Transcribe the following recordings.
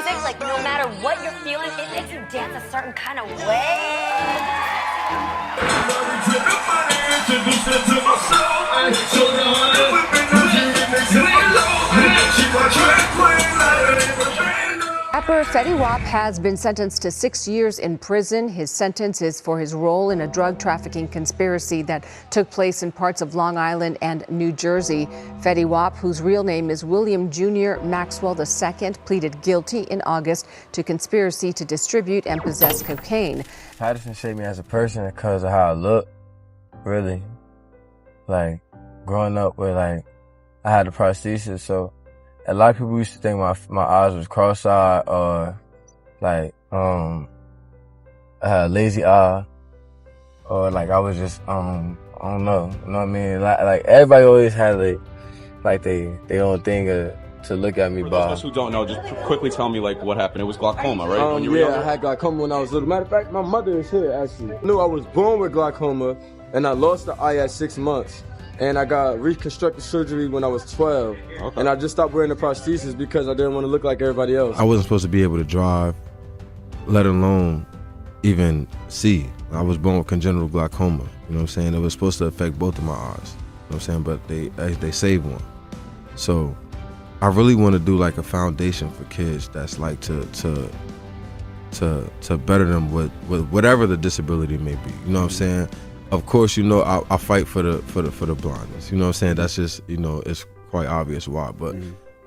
music, like no matter what you're feeling, it makes you dance a certain kind of way. Rapper Fetty Wap has been sentenced to 6 years in prison. His sentence is for his role in a drug trafficking conspiracy that took place in parts of Long Island and New Jersey. Fetty Wap, whose real name is William Jr. Maxwell II, pleaded guilty in August to conspiracy to distribute and possess cocaine. Patterson shaped me as a person because of how I look, really. Like, growing up with, like, I had a prosthesis, so a lot of people used to think my eyes was cross-eyed or, like, I had a lazy eye or, like, I was just, I don't know, you know what I mean? Like everybody always had, their own thing to look at me by. For those who don't know, just quickly tell me, like, what happened. It was glaucoma, right? When you were yeah, I had glaucoma when I was little. Matter of fact, my mother is here, actually. I knew I was born with glaucoma, and I lost the eye at 6 months. And I got reconstructive surgery when I was 12. Okay. And I just stopped wearing the prosthesis because I didn't want to look like everybody else. I wasn't supposed to be able to drive, let alone even see. I was born with congenital glaucoma, you know what I'm saying? It was supposed to affect both of my eyes, you know what I'm saying? But they saved one. So I really want to do like a foundation for kids that's like to better them with whatever the disability may be, you know what I'm saying? Of course, you know, I fight for the blindness. You know what I'm saying? That's just, you know, it's quite obvious why. But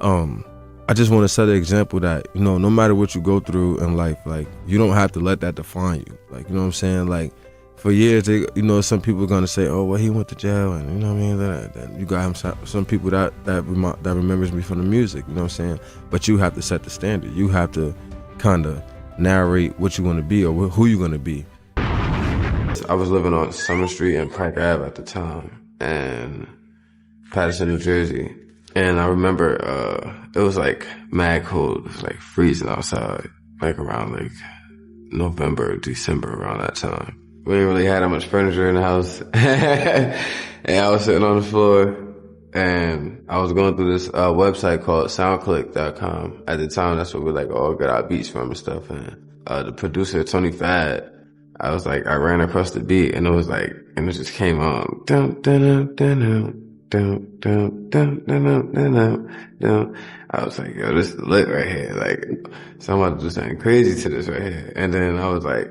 I just want to set an example that, you know, no matter what you go through in life, like, you don't have to let that define you. Like, you know what I'm saying? Like, for years, you know, some people are gonna say, oh, well, he went to jail, and you know what I mean? Then you got some people that remembers me from the music. You know what I'm saying? But you have to set the standard. You have to kind of narrate what you want to be or who you're gonna be. I was living on Summer Street and Pike Ave at the time, and Patterson, New Jersey. And I remember it was like mad cold. It was like freezing outside, like around like November, December, around that time. We didn't really have that much furniture in the house. And I was sitting on the floor, and I was going through this website called soundclick.com. At the time, that's where we like all got our beats from and stuff. And the producer, Tony Fad, I was like, I ran across the beat, and it was like, and it just came on. Dun, dun, dun, dun, dun, dun, dun, dun, dun, dun. I was like, yo, this is lit right here. Like, somebody do something crazy to this right here. And then I was like,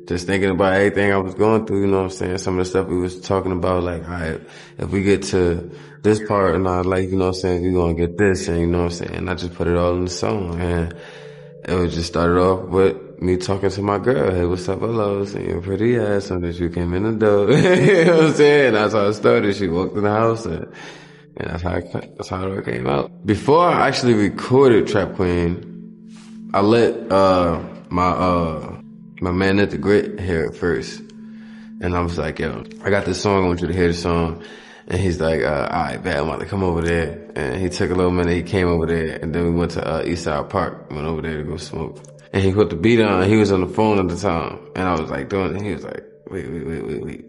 just thinking about everything I was going through, you know what I'm saying? Some of the stuff we was talking about, like, all right, if we get to this part and I like, you know what I'm saying, we're gonna get this, and you know what I'm saying? And I just put it all in the song, and it was just started off with me talking to my girl. Hey, what's up, hello? Saying you're pretty ass, so that you came in the door. You know what I'm saying? That's how it started. She walked in the house, and that's how it came out. Before I actually recorded Trap Queen, I let my man at the Grit hear it first. And I was like, yo, I got this song, I want you to hear the song. And he's like, all right, bet, I'm about to come over there. And he took a little minute, he came over there, and then we went to Eastside Park, went over there to go smoke. And he put the beat on, he was on the phone at the time. And I was like doing it, and he was like, wait.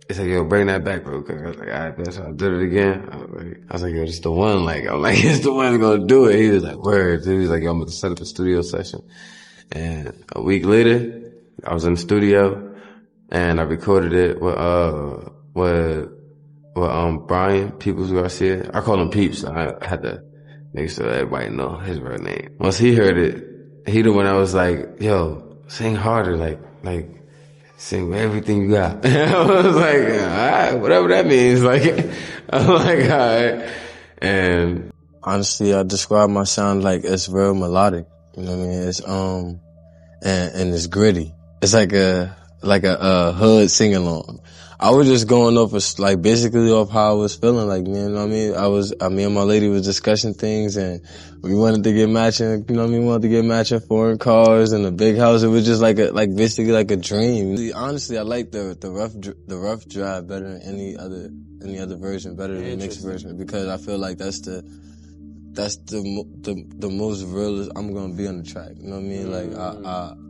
He said, yo, bring that back real quick. I was like, all right, bet, so I did it again. I was like, yo, it's the one, like, I'm like, it's the one that's gonna do it. He was like, word. He was like, yo, I'm gonna set up a studio session. And a week later, I was in the studio, and I recorded it with Brian Peoples Garcia. I call him Peeps. So I had to make sure everybody know his real name. Once he heard it, he the one I was like, yo, sing harder, like sing with everything you got. I was like, all right, whatever that means. Like, I'm like, all right. And honestly, I describe my sound like it's real melodic. You know what I mean? It's and it's gritty. It's like a hood sing along. I was just going off of, like, basically off how I was feeling, like, man, you know what I mean? Me and my lady was discussing things, and we wanted to get matching, you know what I mean? We wanted to get matching foreign cars and a big house. It was just basically like a dream. Honestly, I like the rough drive better than any other version, better than the mixed version, because I feel like that's the most realist I'm gonna be on the track. You know what I mean? Like,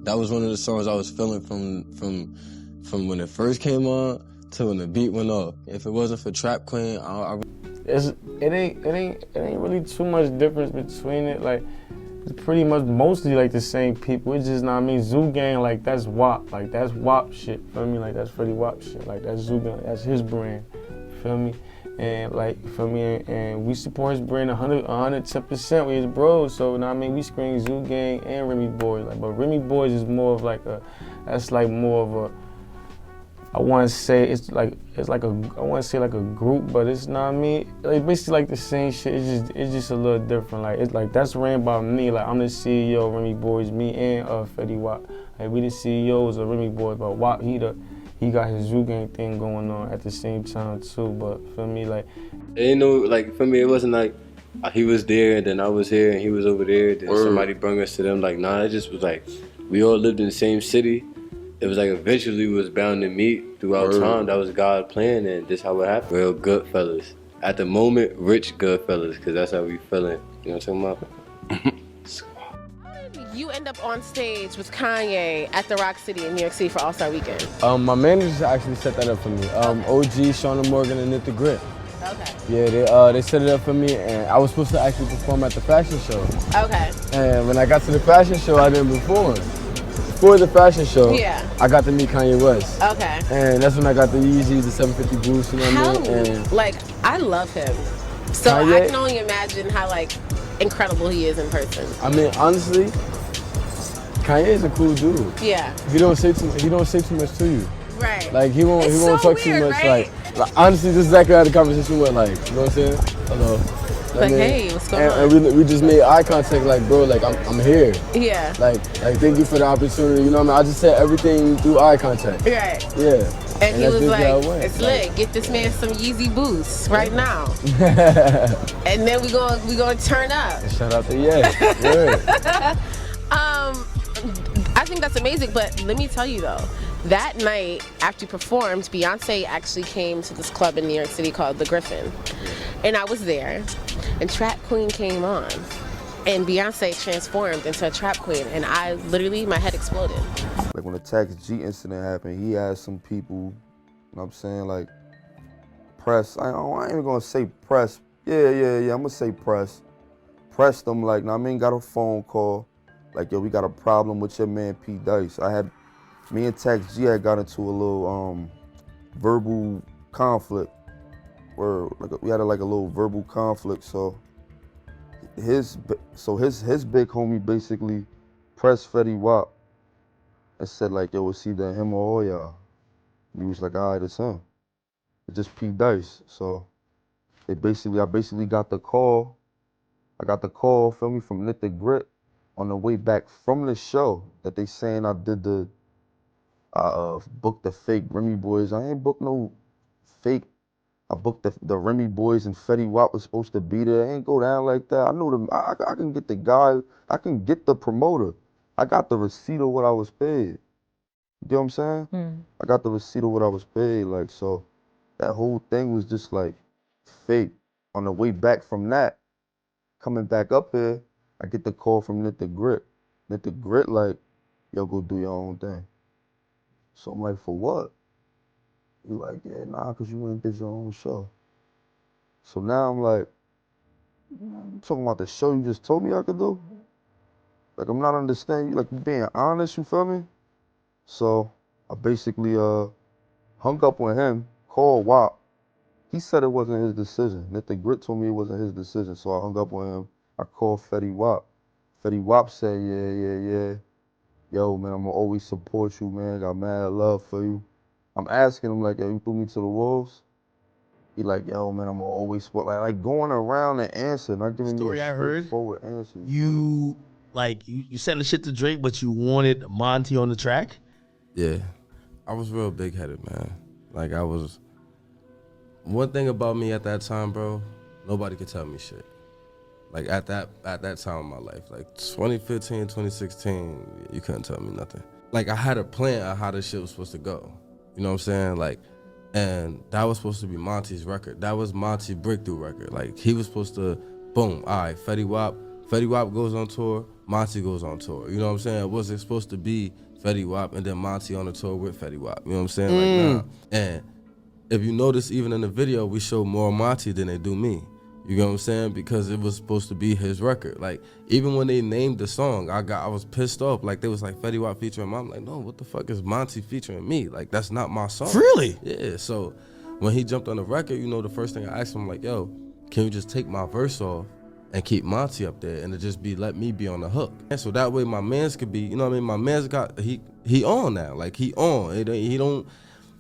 that was one of the songs I was feeling from when it first came on to when the beat went off. If it wasn't for Trap Queen, it ain't really too much difference between it. Like, It's pretty much mostly like the same people. It's just, I mean, Zoo Gang, like that's WAP. Like that's WAP shit, feel me? Like that's Fetty Wap shit. Like that's Zoo Gang, that's his brand, feel me? And like, feel me? And we support his brand 110% with his bros. So, I mean, we scream Zoo Gang and Remy Boyz. Like, but Remy Boyz is more of like that's like more of a, I want to say I want to say like a group, but it's not me. Like basically like the same shit. It's just a little different. Like it's like that's ran by me. Like I'm the CEO of Remy Boyz, me and Fetty Wap. Like we the CEOs of Remy Boyz, but Wap he got his Zoo Gang thing going on at the same time too. But for me, like ain't no like for me, it wasn't like he was there and then I was here and he was over there. Then somebody brought us to them. Like nah, it just was like we all lived in the same city. It was like eventually we was bound to meet throughout time. That was God's plan, and this how it happened. Real good fellas. At the moment, rich good fellas, because that's how we feeling. You know what I'm talking about? How did you end up on stage with Kanye at the Rock City in New York City for All-Star Weekend? my managers actually set that up for me. OG, Shauna Morgan, and Knit the Grit. Okay. Yeah, they set it up for me, and I was supposed to actually perform at the fashion show. Okay. And when I got to the fashion show, I didn't perform. For the fashion show, I got to meet Kanye West. Okay. And that's when I got the Yeezy, the 750 boost, you know what I mean? And like, I love him. So Kanye, I can only imagine how, like, incredible he is in person. I mean, honestly, Kanye is a cool dude. Yeah. He don't say too much to you. Right. Like, he won't so talk weird, too much. right? Like, honestly, this is exactly how the conversation went, like, you know what I'm saying? Hello. Like, hey, what's going on? And we just made eye contact, like, bro, like, I'm here. Yeah. Like, thank you for the opportunity, you know what I mean? I just said everything through eye contact. Right. Yeah. And he was like, it's lit, get this man some Yeezy boosts right now. And then we gonna turn up. Shout out to yeah. I think that's amazing, but let me tell you though, that night after you performed, Beyonce actually came to this club in New York City called The Griffin. And I was there, and Trap Queen came on. And Beyonce transformed into a trap queen, and I literally, my head exploded. Like when the Tax G incident happened, he had some people, you know what I'm saying, like press, I ain't even gonna say press, yeah, I'm gonna say press. Pressed them like, I mean, got a phone call, like, yo, we got a problem with your man P. Dice. Me and Tax G had got into a little verbal conflict, where like, we had a little verbal conflict, so his big homie basically pressed Fetty Wap and said like, yo, it's either him or all y'all. He was like, all right, it's him. It's just P. Dice. So I basically got the call. I got the call, feel me, from Knit the Grit on the way back from the show that they saying I booked the fake Remy Boyz. I ain't booked no fake. I booked the Remy Boyz and Fetty Wap was supposed to be there. It ain't go down like that. I know them. I can get the guy. I can get the promoter. I got the receipt of what I was paid. You know what I'm saying? I got the receipt of what I was paid. Like, so that whole thing was just like fake. On the way back from that, coming back up here, I get the call from Knit the Grit. Knit the Grit like, yo, go do your own thing. So I'm like, for what? He like, yeah, nah, cause you ain't did your own show. So now I'm like, you talking about the show you just told me I could do? Like, I'm not understanding you, like, you being honest, you feel me? So I basically hung up with him, called Wap. He said it wasn't his decision. Knit the Grit told me it wasn't his decision, so I hung up with him. I called Fetty Wap. Fetty Wap said, yeah. Yo, man, I'm gonna always support you, man. Got mad love for you. I'm asking him, like, yo, you threw me to the wolves? He like, yo, man, I'm gonna always support. Like going around and answering, not giving me a straightforward answer. You sent the shit to Drake, but you wanted Monty on the track? Yeah, I was real big-headed, man. Like, one thing about me at that time, bro, nobody could tell me shit. Like, at that time in my life, like 2015, 2016, you couldn't tell me nothing. Like, I had a plan on how this shit was supposed to go. You know what I'm saying? Like, and that was supposed to be Monty's record. That was Monty's breakthrough record. Like, he was supposed to, boom, all right, Fetty Wap goes on tour, Monty goes on tour. You know what I'm saying? It wasn't supposed to be Fetty Wap and then Monty on the tour with Fetty Wap. You know what I'm saying? Like, nah. And if you notice, even in the video, we show more Monty than they do me. You know what I'm saying? Because it was supposed to be his record. Like, even when they named the song, I was pissed off. Like, they was like, Fetty Wap featuring Mom. I'm like, no, what the fuck is Monty featuring me? Like, that's not my song. Really? Yeah, so when he jumped on the record, you know, the first thing I asked him, like, yo, can you just take my verse off and keep Monty up there and it just let me be on the hook? And so that way my mans could be, you know what I mean? My mans he on now. Like, he on. He don't,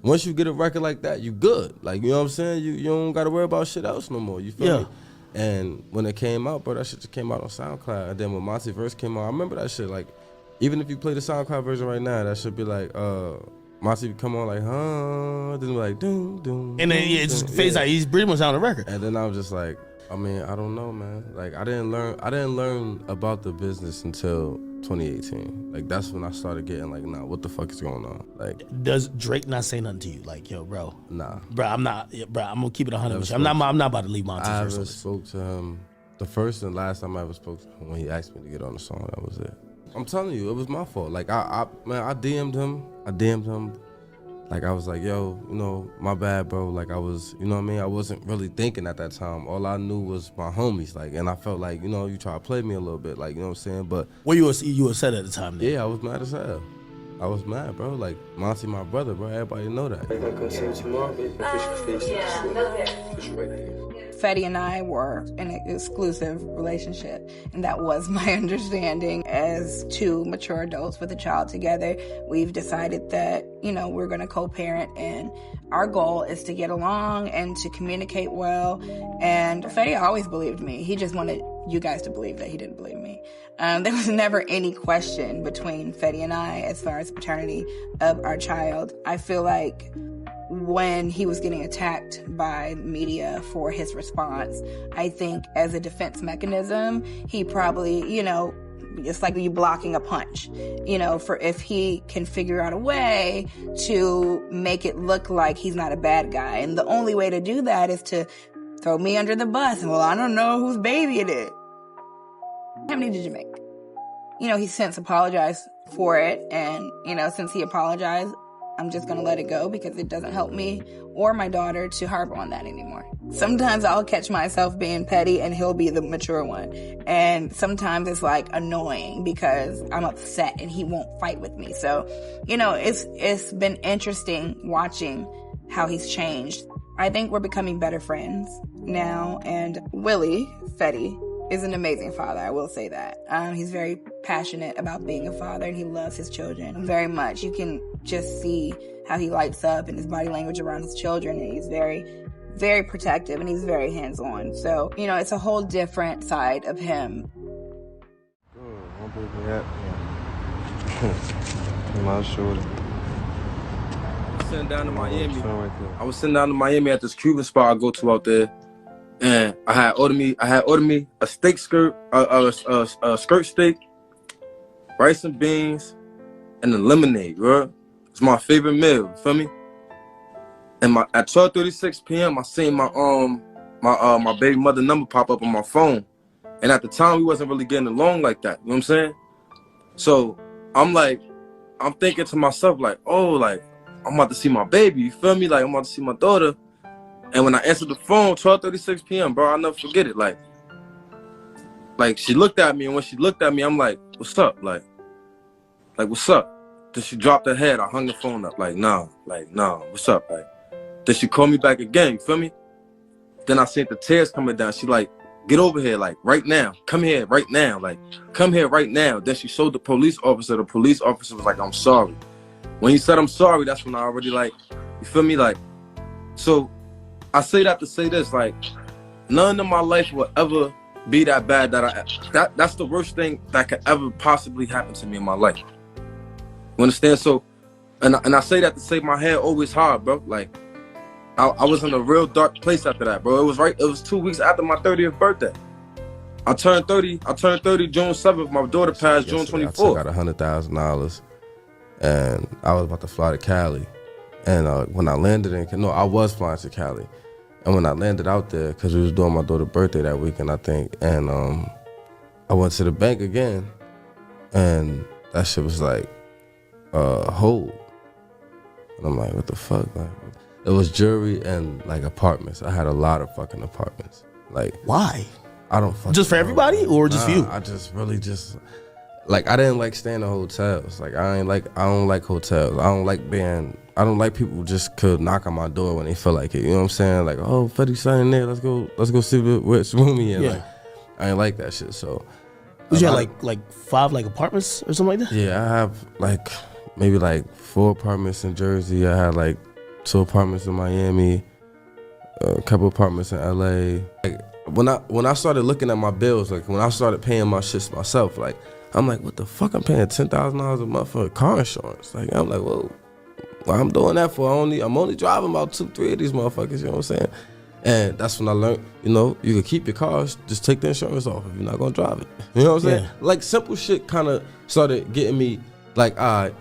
once you get a record like that, you good. Like, you know what I'm saying? You don't got to worry about shit else no more. You feel me? And when it came out, bro, that shit just came out on SoundCloud. And then when Monty verse came out, I remember that shit. Like, even if you play the SoundCloud version right now, that should be like, Monty would come on like, huh, then like, doom, doom. And then it just fades out. He's pretty much on the record. And then I was just like, I mean, I don't know, man. Like, I didn't learn about the business until 2018. Like, that's when I started getting like, nah, what the fuck is going on? Like, does Drake not say nothing to you? Like, yo, bro. Nah. Bro, I'm gonna keep it 100 with you. I'm not about to leave Monty I first. haven't spoke to him. The first and last time I ever spoke to him when he asked me to get on the song, that was it. I'm telling you, it was my fault. Like, I DM'd him. Like, I was like, yo, you know, my bad, bro. Like, I was, you know what I mean? I wasn't really thinking at that time. All I knew was my homies. Like, and I felt like, you know, you try to play me a little bit. Like, you know what I'm saying? But well, you were upset at the time, then. Yeah, I was mad as hell. I was mad, bro. Like, Monty, my brother, bro. Everybody know that. Fetty and I were in an exclusive relationship, and that was my understanding. As two mature adults with a child together, we've decided that, you know, we're going to co-parent, and our goal is to get along and to communicate well. And Fetty always believed me. He just wanted you guys to believe that he didn't believe me. There was never any question between Fetty and I as far as paternity of our child. I feel like when he was getting attacked by media for his response, I think as a defense mechanism, he probably, you know, it's like you blocking a punch, you know, for if he can figure out a way to make it look like he's not a bad guy. And the only way to do that is to throw me under the bus. And, well, I don't know whose baby it is. How many did you make? You know, he's since apologized for it. And, you know, since he apologized, I'm just going to let it go because it doesn't help me or my daughter to harp on that anymore. Sometimes I'll catch myself being petty and he'll be the mature one. And sometimes it's like annoying because I'm upset and he won't fight with me. So, you know, it's been interesting watching how he's changed. I think we're becoming better friends now. And Willie, Fetty, is an amazing father, I will say that. He's very passionate about being a father and he loves his children very much. You can just see how he lights up and his body language around his children, and he's very, very protective and he's very hands-on. So, you know, it's a whole different side of him. My shoulder. Sitting down in Miami. I was sitting down in Miami at this Cuban spot I go to out there. And I had ordered me a steak skirt, a skirt steak, rice and beans, and a lemonade, bro. It's my favorite meal, you feel me? And at 12:36 p.m. I seen my baby mother number pop up on my phone. And at the time we wasn't really getting along like that, you know what I'm saying? So I'm thinking to myself like, oh, like I'm about to see my baby, you feel me? Like I'm about to see my daughter. And when I answered the phone, 12:36 p.m., bro, I'll never forget it. Like she looked at me, and when she looked at me, I'm like, what's up? Like, what's up? Then she dropped her head. I hung the phone up. Like, nah, what's up? Like, then she called me back again, you feel me? Then I seen the tears coming down. She like, get over here, like, right now. Come here right now. Like, come here right now. Then she showed the police officer. The police officer was like, I'm sorry. When he said I'm sorry, that's when I already like, you feel me? Like, so I say that to say this, like, none of my life will ever be that bad that's the worst thing that could ever possibly happen to me in my life. You understand? So, and I say that to say my head always high, bro. Like, I was in a real dark place after that, bro. It was 2 weeks after my 30th birthday. I turned 30 June 7th. My daughter passed June 24th. I took out $100,000 and I was about to fly to Cali. And when I landed I was flying to Cali. And when I landed out there, because we was doing my daughter's birthday that weekend, I think, and I went to the bank again, and that shit was like, hold. And I'm like, what the fuck? Like, it was jewelry and like apartments. I had a lot of fucking apartments. Like, why? I don't fucking Just for know. everybody or just for you? I just really just like I didn't like staying in hotels. Like I don't like hotels. I don't like people who just could knock on my door when they feel like it. You know what I'm saying? Like, oh, Fetty signing there. Let's go see which room he in. Yeah. Like, I ain't like that shit. So, Was you had like 5 like apartments or something like that? yeah, I have like maybe like 4 apartments in Jersey. I had like 2 apartments in Miami, a couple apartments in LA. Like when I started looking at my bills, like when I started paying my shit myself, like I'm like, what the fuck? I'm paying $10,000 a month for car insurance. Like I'm like, whoa, what I'm doing that for? I'm only driving about 2-3 of these motherfuckers. You know what I'm saying? And that's when I learned, you know, you can keep your cars, just take the insurance off if you're not gonna drive it. You know what I'm saying? Yeah. Like simple shit kind of started getting me like, I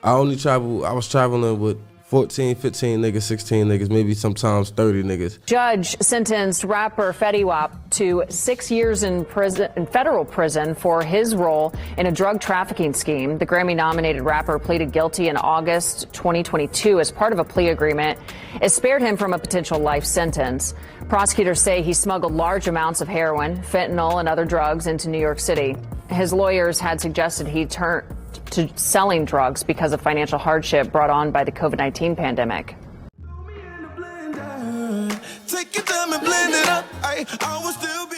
was traveling with 14, 15 niggas, 16 niggas, maybe sometimes 30 niggas. Judge sentenced rapper Fetty Wap to 6 years in federal prison for his role in a drug trafficking scheme. The Grammy-nominated rapper pleaded guilty in August 2022 as part of a plea agreement. It spared him from a potential life sentence. Prosecutors say he smuggled large amounts of heroin, fentanyl, and other drugs into New York City. His lawyers had suggested he turn to selling drugs because of financial hardship brought on by the COVID-19 pandemic. Take your time and blend it up. I will still be